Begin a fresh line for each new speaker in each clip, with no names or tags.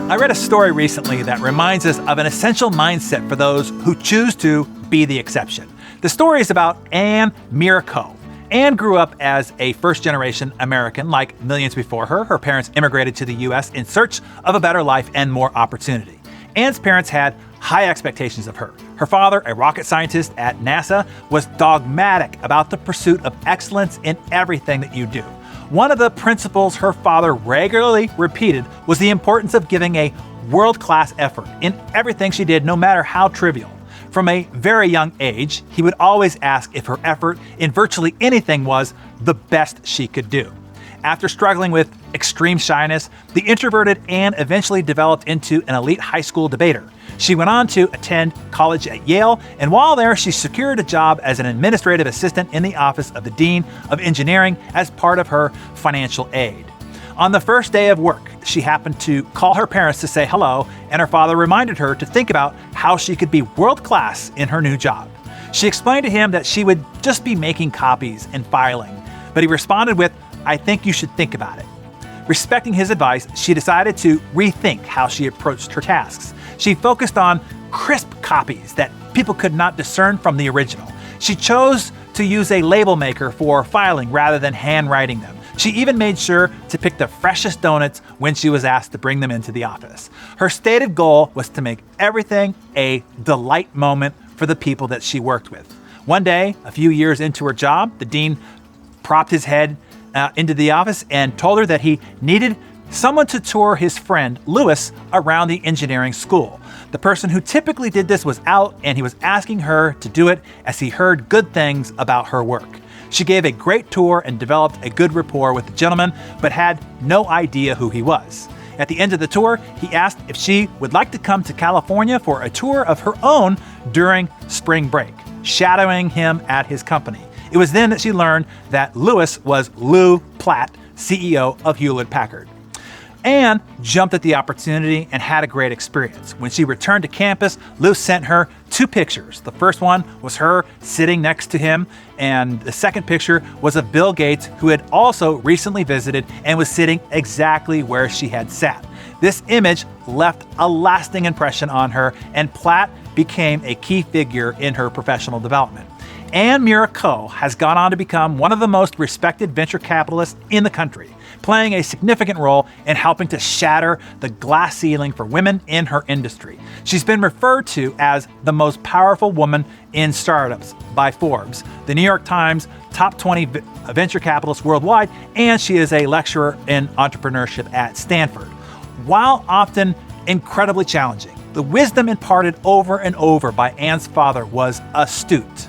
I read a story recently that reminds us of an essential mindset for those who choose to be the exception. The story is about Anne Miracle. Anne grew up as a first-generation American like millions before her. Her parents immigrated to the U.S. in search of a better life and more opportunity. Anne's parents had high expectations of her. Her father, a rocket scientist at NASA, was dogmatic about the pursuit of excellence in everything that you do. One of the principles her father regularly repeated was the importance of giving a world-class effort in everything she did, no matter how trivial. From a very young age, he would always ask if her effort in virtually anything was the best she could do. After struggling with extreme shyness, the introverted Anne eventually developed into an elite high school debater. She went on to attend college at Yale, and while there, she secured a job as an administrative assistant in the office of the Dean of Engineering as part of her financial aid. On the first day of work, she happened to call her parents to say hello, and her father reminded her to think about how she could be world-class in her new job. She explained to him that she would just be making copies and filing, but he responded with, "I think you should think about it." Respecting his advice, she decided to rethink how she approached her tasks. She focused on crisp copies that people could not discern from the original. She chose to use a label maker for filing rather than handwriting them. She even made sure to pick the freshest donuts when she was asked to bring them into the office. Her stated goal was to make everything a delight moment for the people that she worked with. One day, a few years into her job, the dean propped his head into the office and told her that he needed someone to tour his friend Lewis around the engineering school. The person who typically did this was out, and he was asking her to do it as he heard good things about her work. She gave a great tour and developed a good rapport with the gentleman, but had no idea who he was. At the end of the tour, he asked if she would like to come to California for a tour of her own during spring break, shadowing him at his company. It was then that she learned that Lewis was Lou Platt, CEO of Hewlett-Packard. Anne jumped at the opportunity and had a great experience. When she returned to campus, Lou sent her 2 pictures. The first one was her sitting next to him, and the second picture was of Bill Gates, who had also recently visited and was sitting exactly where she had sat. This image left a lasting impression on her, and Platt became a key figure in her professional development. Anne Miracle has gone on to become one of the most respected venture capitalists in the country, playing a significant role in helping to shatter the glass ceiling for women in her industry. She's been referred to as the most powerful woman in startups by Forbes, the New York Times top 20 venture capitalists worldwide, and she is a lecturer in entrepreneurship at Stanford. While often incredibly challenging, the wisdom imparted over and over by Anne's father was astute.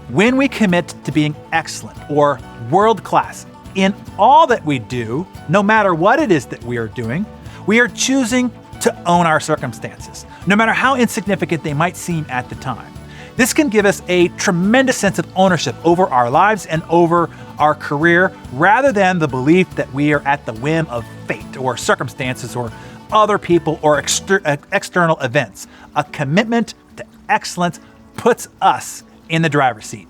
When we commit to being excellent or world-class in all that we do, no matter what it is that we are doing, we are choosing to own our circumstances, no matter how insignificant they might seem at the time. This can give us a tremendous sense of ownership over our lives and over our career, rather than the belief that we are at the whim of fate or circumstances or other people or external events. A commitment to excellence puts us in the driver's seat.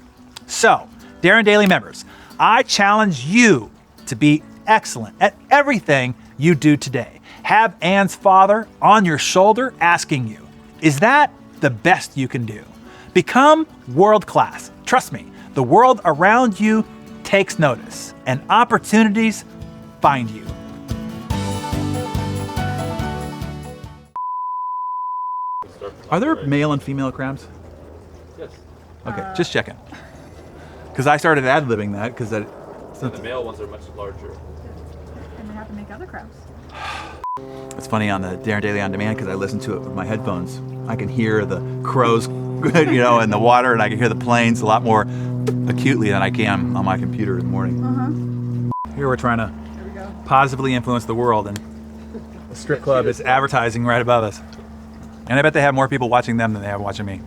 So, Darren Daily members, I challenge you to be excellent at everything you do today. Have Anne's father on your shoulder asking you, is that the best you can do? Become world class. Trust me, the world around you takes notice, and opportunities find you. Are there male and female crabs?
Yes.
Okay, just checking. Because I started ad-libbing that because that.
So the male ones are much larger.
And they have to make other crabs.
It's funny on the Darren Daily On Demand because I listen to it with my headphones. I can hear the crows, in the water, and I can hear the planes a lot more acutely than I can on my computer in the morning. Here we're trying to positively influence the world, and the strip club is advertising right above us. And I bet they have more people watching them than they have watching me.